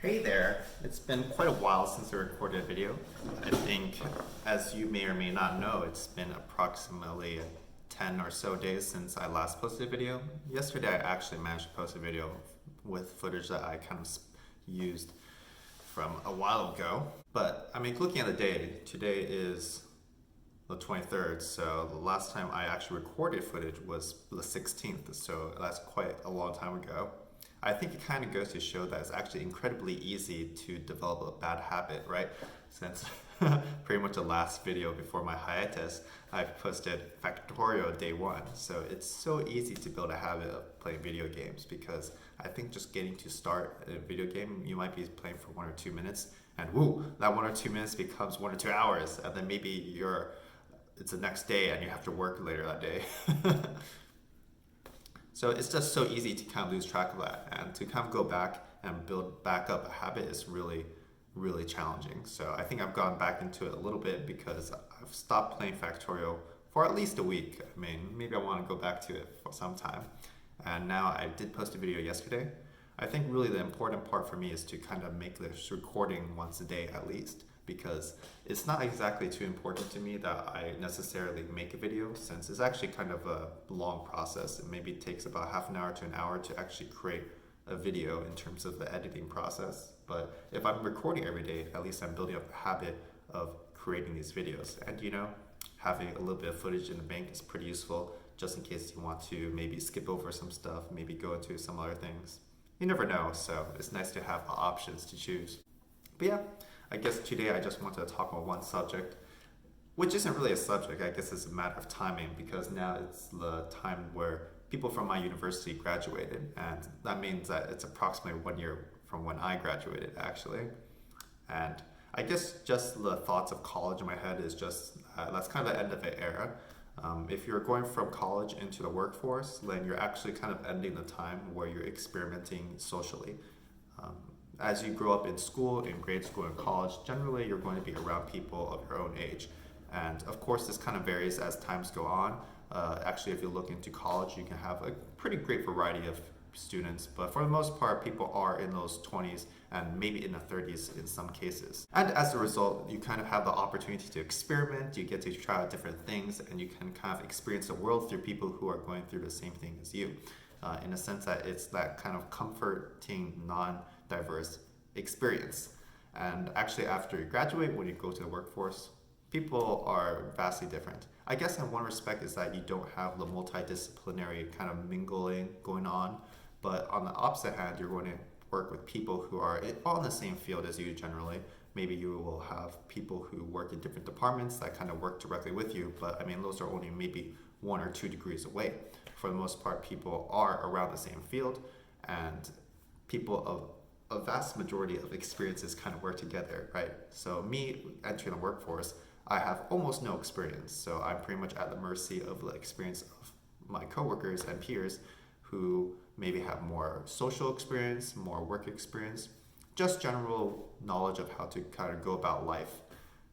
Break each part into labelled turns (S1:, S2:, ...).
S1: Hey there, it's been quite a while since I recorded a video. I think, as you may or may not know, it's been approximately 10 or so days since I last posted a video. Yesterday I actually managed to post a video with footage that I kind of used from a while ago. But I mean, looking at the day, today is the 23rd, so the last time I actually recorded footage was the 16th, so that's quite a long time ago. I think it kind of goes to show that it's actually incredibly easy to develop a bad habit, right? Since pretty much the last video before my hiatus, I posted Factorio Day 1. So it's so easy to build a habit of playing video games because I think just getting to start a video game, you might be playing for 1 or 2 minutes and woo, that 1 or 2 minutes becomes 1 or 2 hours, and then maybe it's the next day and you have to work later that day. So it's just so easy to kind of lose track of that, and to kind of go back and build back up a habit is really, really challenging. So I think I've gone back into it a little bit because I've stopped playing Factorio for at least a week. I mean, maybe I want to go back to it for some time. And now I did post a video yesterday. I think really the important part for me is to kind of make this recording once a day at least, because it's not exactly too important to me that I necessarily make a video, since it's actually kind of a long process. It maybe takes about half an hour to an hour to actually create a video in terms of the editing process. But if I'm recording every day, at least I'm building up a habit of creating these videos. And having a little bit of footage in the bank is pretty useful, just in case you want to maybe skip over some stuff, maybe go into some other things. You never know, so it's nice to have options to choose. But yeah, I guess today I just want to talk about one subject, which isn't really a subject. I guess it's a matter of timing, because now it's the time where people from my university graduated, and that means that it's approximately 1 year from when I graduated, actually. And I guess just the thoughts of college in my head is just that's kind of the end of an era. If you're going from college into the workforce, then you're actually kind of ending the time where you're experimenting socially. As you grow up in school, in grade school and college, generally you're going to be around people of your own age. And of course, this kind of varies as times go on. Actually, if you look into college, you can have a pretty great variety of students, but for the most part, people are in those 20s and maybe in the 30s in some cases. And as a result, you kind of have the opportunity to experiment, you get to try out different things, and you can kind of experience the world through people who are going through the same thing as you. In a sense that it's that kind of comforting, non-diverse experience. And actually, after you graduate, when you go to the workforce, people are vastly different. I guess in one respect is that you don't have the multidisciplinary kind of mingling going on, but on the opposite hand, you're going to work with people who are all in the same field as you generally. Maybe you will have people who work in different departments that kind of work directly with you, but I mean, those are only maybe 1 or 2 degrees away. For the most part, people are around the same field, and people of a vast majority of experiences kind of work together, right? So me entering the workforce, I have almost no experience, so I'm pretty much at the mercy of the experience of my coworkers and peers who maybe have more social experience, more work experience, just general knowledge of how to kind of go about life.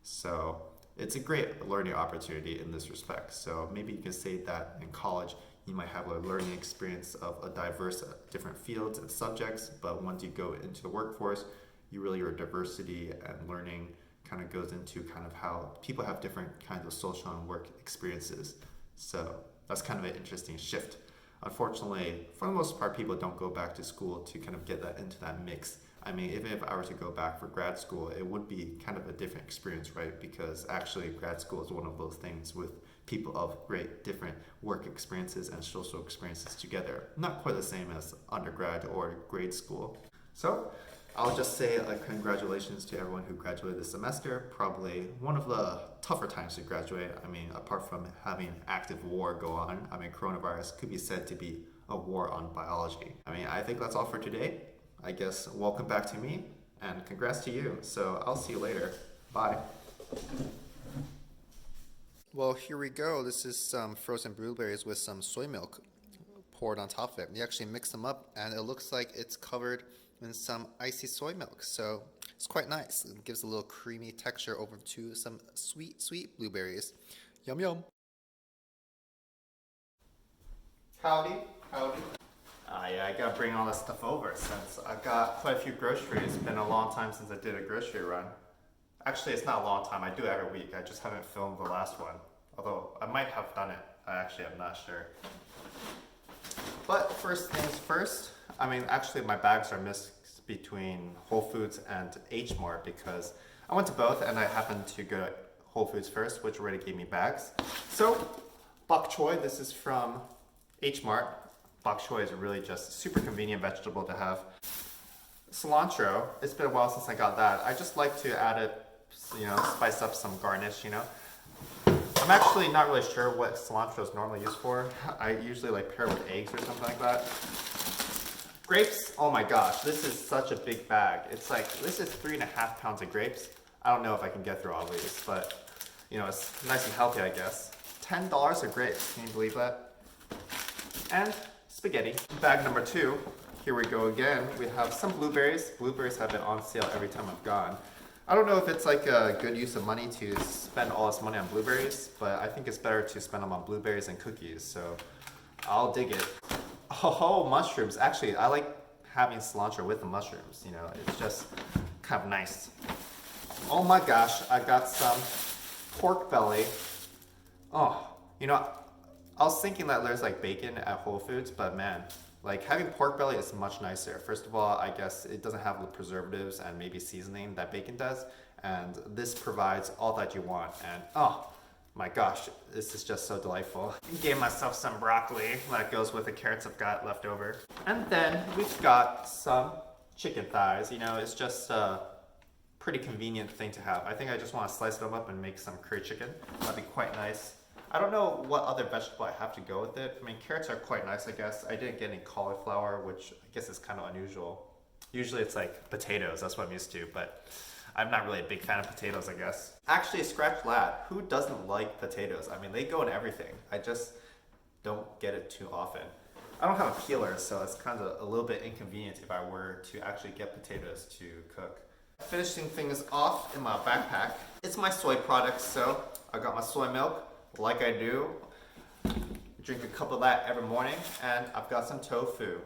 S1: So it's a great learning opportunity in this respect. So maybe you can say that in college, you might have a learning experience of a diverse different fields and subjects, but once you go into the workforce, your diversity and learning kind of goes into kind of how people have different kinds of social and work experiences. So that's kind of an interesting shift. Unfortunately, for the most part, people don't go back to school to kind of get that into that mix. I mean, even if I were to go back for grad school, it would be kind of a different experience, right? Because actually grad school is one of those things with people of great different work experiences and social experiences together. Not quite the same as undergrad or grade school. So I'll just say congratulations to everyone who graduated this semester. Probably one of the tougher times to graduate. I mean, apart from having active war go on, I mean, coronavirus could be said to be a war on biology. I mean, I think that's all for today. I guess welcome back to me, and congrats to you. So I'll see you later. Bye. Well, here we go. This is some frozen blueberries with some soy milk poured on top of it. You actually mix them up, and it looks like it's covered in some icy soy milk. So it's quite nice. It gives a little creamy texture over to some sweet, sweet blueberries. Yum, yum. Howdy, howdy. Yeah, I gotta bring all this stuff over since I've got quite a few groceries. It's been a long time since I did a grocery run. Actually, it's not a long time. I do it every week. I just haven't filmed the last one. Although I might have done it. I actually am not sure. But first things first, I mean, actually my bags are mixed between Whole Foods and H Mart because I went to both and I happened to go to Whole Foods first, which already gave me bags. So, bok choy, this is from H Mart. Bok choy is really just a super convenient vegetable to have. Cilantro, it's been a while since I got that. I just like to add it, you know, spice up some garnish, you know. I'm actually not really sure what cilantro is normally used for. I usually like pair it with eggs or something like that. Grapes, oh my gosh, this is such a big bag. It's like, this is 3.5 pounds of grapes. I don't know if I can get through all these, but you know, it's nice and healthy, I guess. $10 of grapes, can you believe that? And spaghetti. Bag number 2, here we go again. We have some blueberries. Blueberries have been on sale every time I've gone. I don't know if it's like a good use of money to spend all this money on blueberries, but I think it's better to spend them on blueberries and cookies, so I'll dig it. Oh, mushrooms. Actually, I like having cilantro with the mushrooms, you know, it's just kind of nice. Oh my gosh, I got some pork belly. Oh, you know, I was thinking that there's like bacon at Whole Foods, but man, like having pork belly is much nicer. First of all, I guess it doesn't have the preservatives and maybe seasoning that bacon does. And this provides all that you want. And oh my gosh, this is just so delightful. Gave myself some broccoli that goes with the carrots I've got left over. And then we've got some chicken thighs. You know, it's just a pretty convenient thing to have. I think I just want to slice them up and make some curry chicken. That'd be quite nice. I don't know what other vegetable I have to go with it. I mean, carrots are quite nice, I guess. I didn't get any cauliflower, which I guess is kind of unusual. Usually it's like potatoes, that's what I'm used to, but I'm not really a big fan of potatoes, I guess. Actually, scratch that. Who doesn't like potatoes? I mean, they go in everything. I just don't get it too often. I don't have a peeler, so it's kind of a little bit inconvenient if I were to actually get potatoes to cook. Finishing things off in my backpack, it's my soy products, so I got my soy milk. Like I do, drink a cup of that every morning, and I've got some tofu.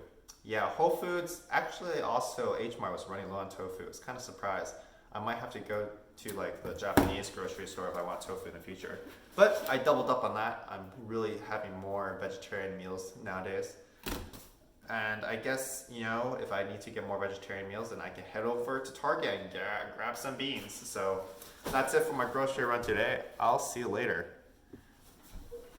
S1: Yeah, Whole Foods, actually also H Mart was running low on tofu. I was kind of surprised. I might have to go to like the Japanese grocery store if I want tofu in the future. But I doubled up on that. I'm really having more vegetarian meals nowadays. And I guess, you know, if I need to get more vegetarian meals, then I can head over to Target and grab some beans. So that's it for my grocery run today. I'll see you later.